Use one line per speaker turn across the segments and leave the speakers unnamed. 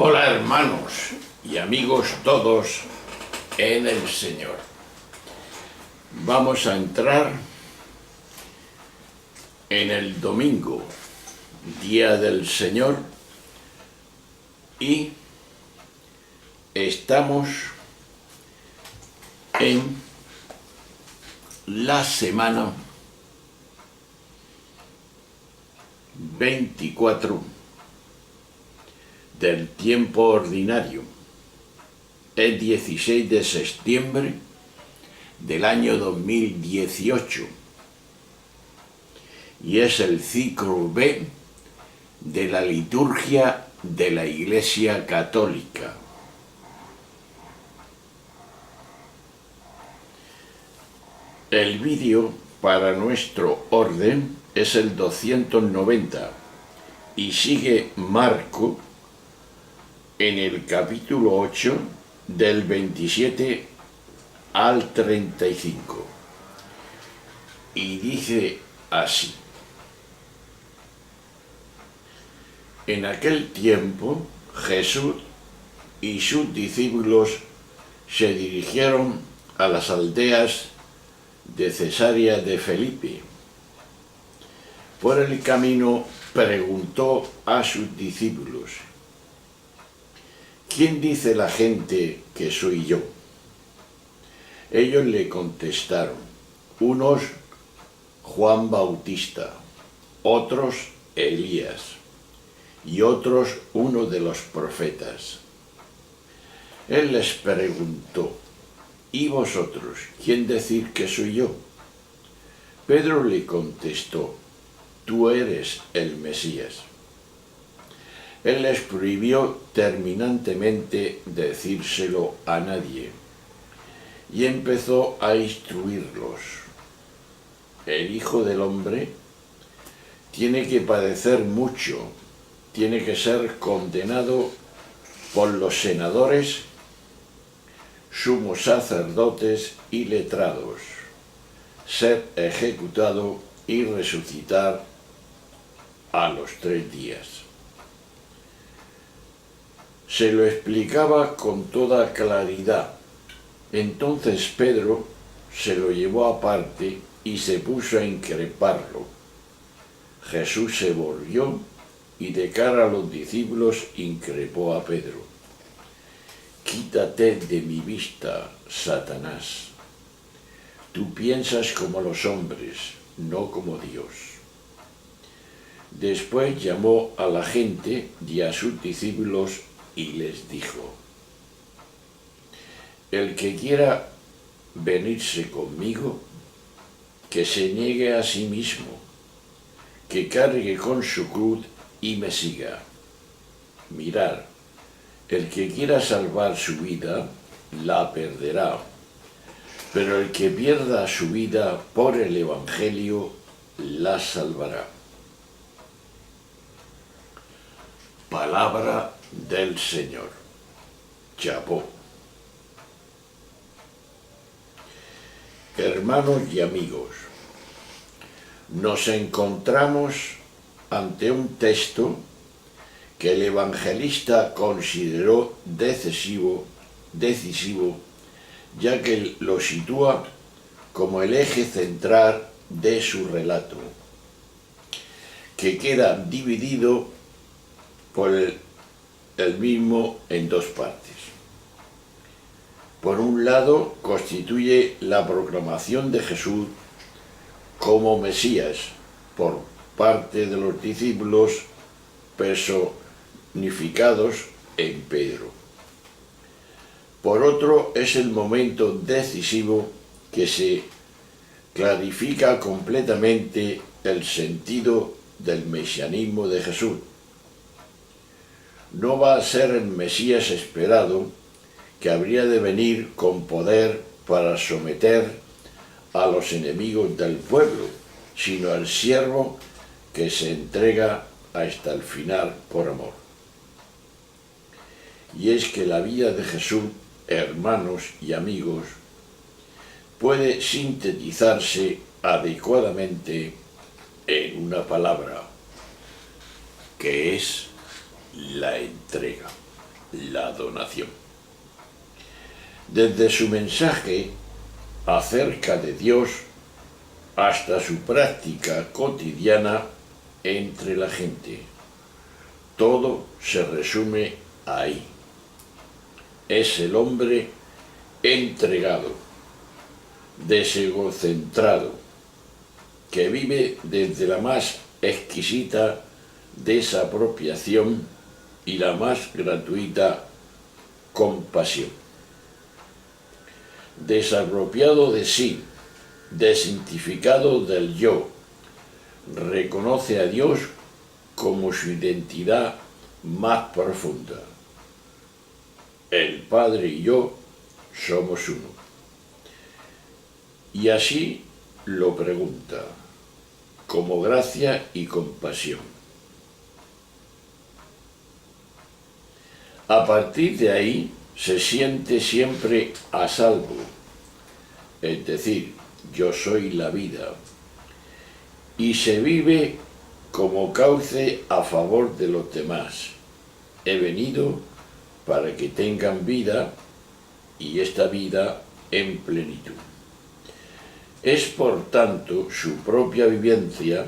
Hola hermanos y amigos todos en el Señor. Vamos a entrar en el domingo, Día del Señor, y estamos en la semana 24 del tiempo ordinario. Es 16 de septiembre del año 2018 y es el ciclo B de la liturgia de la Iglesia Católica. El vídeo para nuestro orden es el 290 y sigue Marco en el capítulo 8 del 27 al 35 y dice así: En aquel tiempo Jesús y sus discípulos se dirigieron a las aldeas de Cesarea de Felipe. Por el camino preguntó a sus discípulos: ¿Quién dice la gente que soy yo? Ellos le contestaron: unos Juan Bautista, otros Elías y otros uno de los profetas. Él les preguntó: ¿Y vosotros, quién decís que soy yo? Pedro le contestó: tú eres el Mesías. Él les prohibió terminantemente decírselo a nadie y empezó a instruirlos. El Hijo del Hombre tiene que padecer mucho, tiene que ser condenado por los senadores, sumos sacerdotes y letrados, ser ejecutado y resucitar a los 3 días. Se lo explicaba con toda claridad. Entonces Pedro se lo llevó aparte y se puso a increparlo. Jesús se volvió y de cara a los discípulos increpó a Pedro: quítate de mi vista, Satanás. Tú piensas como los hombres, no como Dios. Después llamó a la gente y a sus discípulos y les dijo: el que quiera venirse conmigo, que se niegue a sí mismo, que cargue con su cruz y me siga. Mirad, el que quiera salvar su vida, la perderá, pero el que pierda su vida por el Evangelio, la salvará. Palabra del Señor. Chapó. Hermanos y amigos, nos encontramos ante un texto que el evangelista consideró decisivo, ya que lo sitúa como el eje central de su relato, que queda dividido por el mismo en 2 partes. Por un lado, constituye la proclamación de Jesús como Mesías por parte de los discípulos personificados en Pedro. Por otro, es el momento decisivo que se clarifica completamente el sentido del mesianismo de Jesús. No va a ser el Mesías esperado, que habría de venir con poder para someter a los enemigos del pueblo, sino al siervo que se entrega hasta el final por amor. Y es que la vida de Jesús, hermanos y amigos, puede sintetizarse adecuadamente en una palabra, que es la entrega. la donación. Desde su mensaje acerca de Dios hasta su práctica cotidiana entre la gente, todo se resume ahí. Es el hombre entregado, desegocentrado, que vive desde la más exquisita desapropiación y la más gratuita compasión. Desapropiado de sí, desidentificado del yo, reconoce a Dios como su identidad más profunda. El Padre y yo somos uno. Y así lo pregunta, como gracia y compasión. A partir de ahí se siente siempre a salvo, es decir, yo soy la vida, y se vive como cauce a favor de los demás. He venido para que tengan vida, y esta vida en plenitud. Es por tanto su propia vivencia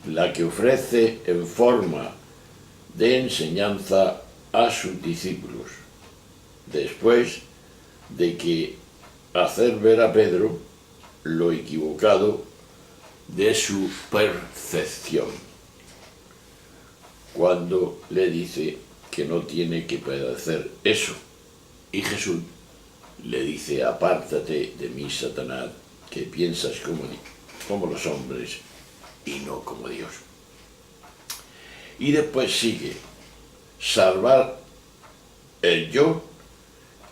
la que ofrece en forma de enseñanza a sus discípulos, después de que hacer ver a Pedro lo equivocado de su percepción, cuando le dice que no tiene que padecer eso. Y Jesús le dice, apártate de mí, Satanás, que piensas como los hombres y no como Dios. Y después sigue, salvar el yo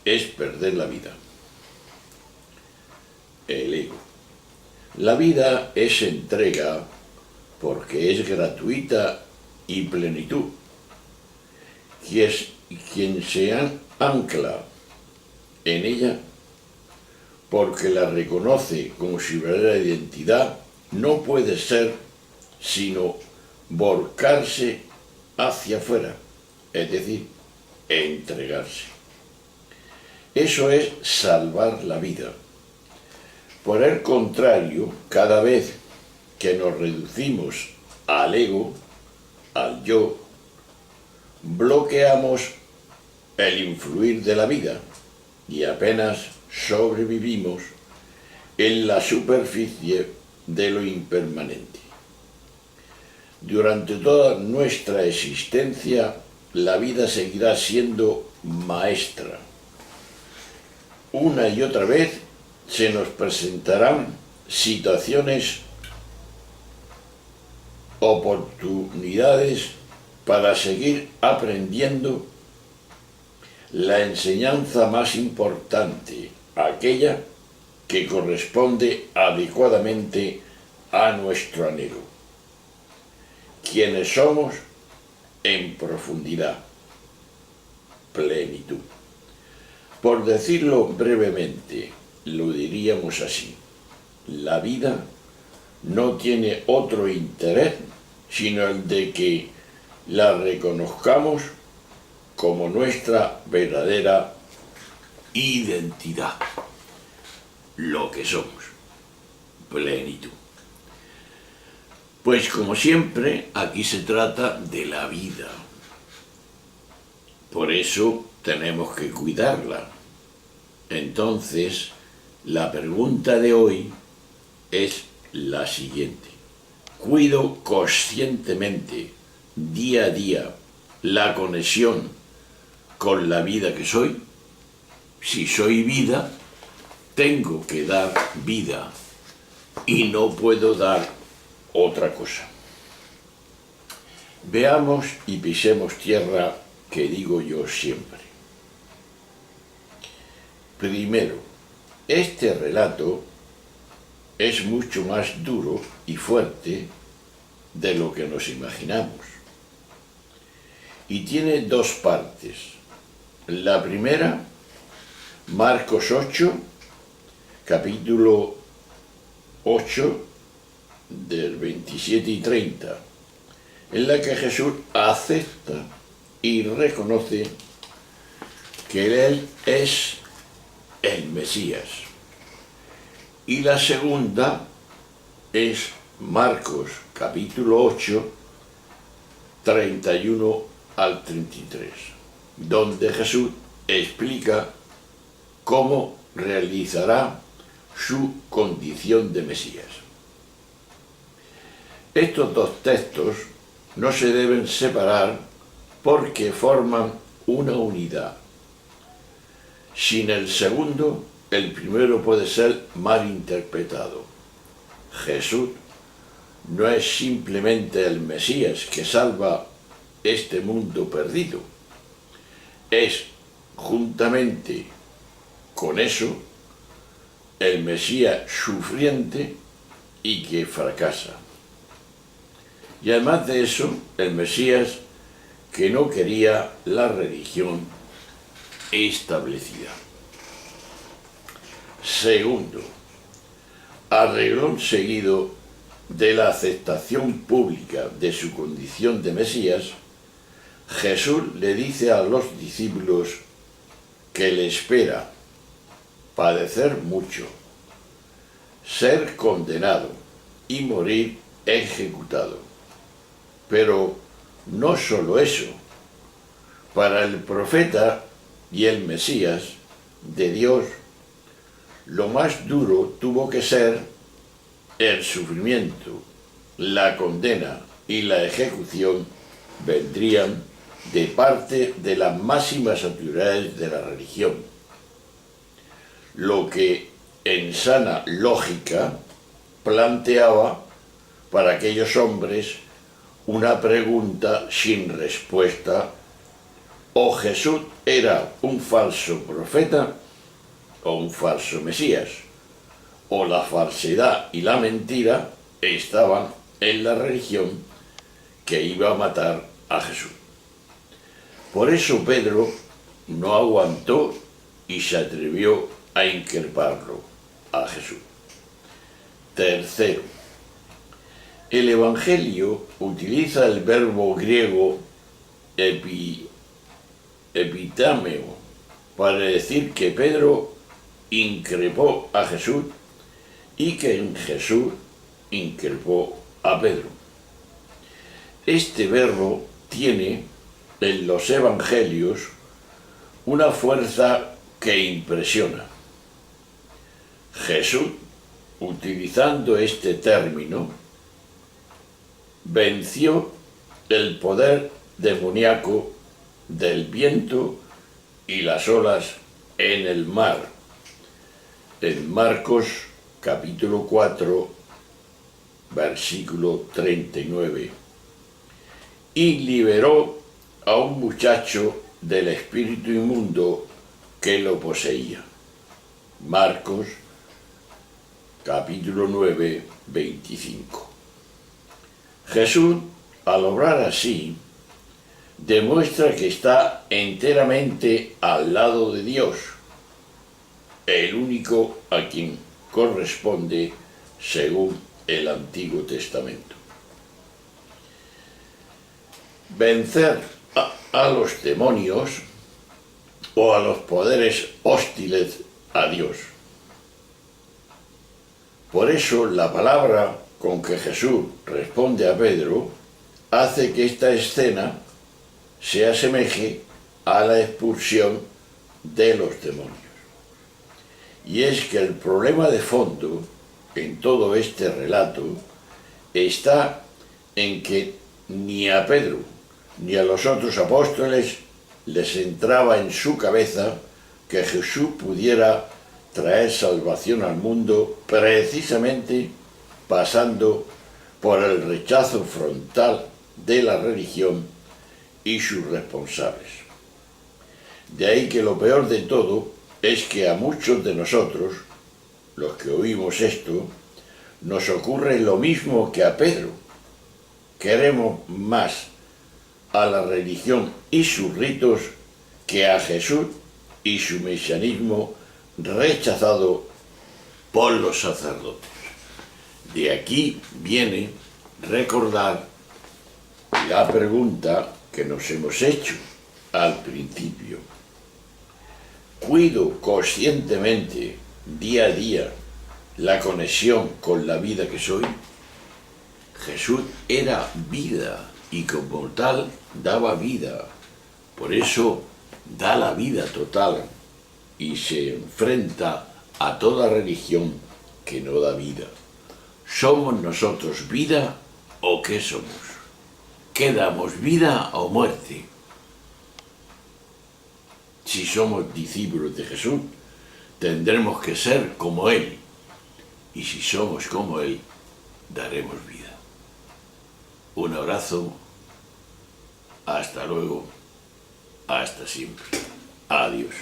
es perder la vida, el ego. La vida es entrega porque es gratuita y plenitud. Quien se ancla en ella porque la reconoce como su verdadera identidad, no puede ser sino volcarse hacia afuera, es decir, entregarse. Eso es salvar la vida. Por el contrario, cada vez que nos reducimos al ego, al yo, bloqueamos el influir de la vida y apenas sobrevivimos en la superficie de lo impermanente. Durante toda nuestra existencia, la vida seguirá siendo maestra. Una y otra vez se nos presentarán situaciones, oportunidades para seguir aprendiendo la enseñanza más importante, aquella que corresponde adecuadamente a nuestro anhelo. Quienes somos en profundidad, plenitud. Por decirlo brevemente, lo diríamos así: la vida no tiene otro interés sino el de que la reconozcamos como nuestra verdadera identidad, lo que somos, plenitud. Pues como siempre, aquí se trata de la vida. Por eso tenemos que cuidarla. Entonces, la pregunta de hoy es la siguiente. ¿Cuido conscientemente, día a día, la conexión con la vida que soy? Si soy vida, tengo que dar vida y no puedo dar otra cosa. Veamos y pisemos tierra, que digo yo siempre. Primero, este relato es mucho más duro y fuerte de lo que nos imaginamos. Y tiene dos partes. La primera, Marcos 8, capítulo 8, del 27 y 30, en la que Jesús acepta y reconoce que Él es el Mesías. Y la segunda es Marcos capítulo 8, 31 al 33, donde Jesús explica cómo realizará su condición de Mesías. Estos dos textos no se deben separar porque forman una unidad. Sin el segundo, el primero puede ser mal interpretado. Jesús no es simplemente el Mesías que salva este mundo perdido. Es, juntamente con eso, el Mesías sufriente y que fracasa. Y además de eso, el Mesías que no quería la religión establecida. Segundo, a renglón seguido de la aceptación pública de su condición de Mesías, Jesús le dice a los discípulos que le espera padecer mucho, ser condenado y morir ejecutado. Pero no solo eso, para el profeta y el Mesías de Dios, lo más duro tuvo que ser el sufrimiento, la condena y la ejecución vendrían de parte de las máximas autoridades de la religión, lo que en sana lógica planteaba para aquellos hombres una pregunta sin respuesta: o Jesús era un falso profeta o un falso Mesías, o la falsedad y la mentira estaban en la religión que iba a matar a Jesús. Por eso Pedro no aguantó y se atrevió a increparlo a Jesús. Tercero, el Evangelio utiliza el verbo griego epitámeo para decir que Pedro increpó a Jesús y que en Jesús increpó a Pedro. Este verbo tiene en los evangelios una fuerza que impresiona. Jesús, utilizando este término, venció el poder demoníaco del viento y las olas en el mar, en Marcos capítulo 4, versículo 39, y liberó a un muchacho del espíritu inmundo que lo poseía. Marcos capítulo 9, 25. Jesús, al obrar así, demuestra que está enteramente al lado de Dios, el único a quien corresponde según el Antiguo Testamento. Vencer a los demonios o a los poderes hostiles a Dios. Por eso la palabra con que Jesús responde a Pedro hace que esta escena se asemeje a la expulsión de los demonios. Y es que el problema de fondo en todo este relato está en que ni a Pedro ni a los otros apóstoles les entraba en su cabeza que Jesús pudiera traer salvación al mundo precisamente pasando por el rechazo frontal de la religión y sus responsables. De ahí que lo peor de todo es que a muchos de nosotros, los que oímos esto, nos ocurre lo mismo que a Pedro. Queremos más a la religión y sus ritos que a Jesús y su mesianismo rechazado por los sacerdotes. De aquí viene recordar la pregunta que nos hemos hecho al principio. cuido conscientemente, día a día, la conexión con la vida que soy. Jesús era vida y como tal daba vida. Por eso da la vida total y se enfrenta a toda religión que no da vida. ¿Somos nosotros vida o qué somos? ¿Qué damos, vida o muerte? Si somos discípulos de Jesús, tendremos que ser como Él. Y si somos como Él, daremos vida. Un abrazo. Hasta luego. Hasta siempre. Adiós.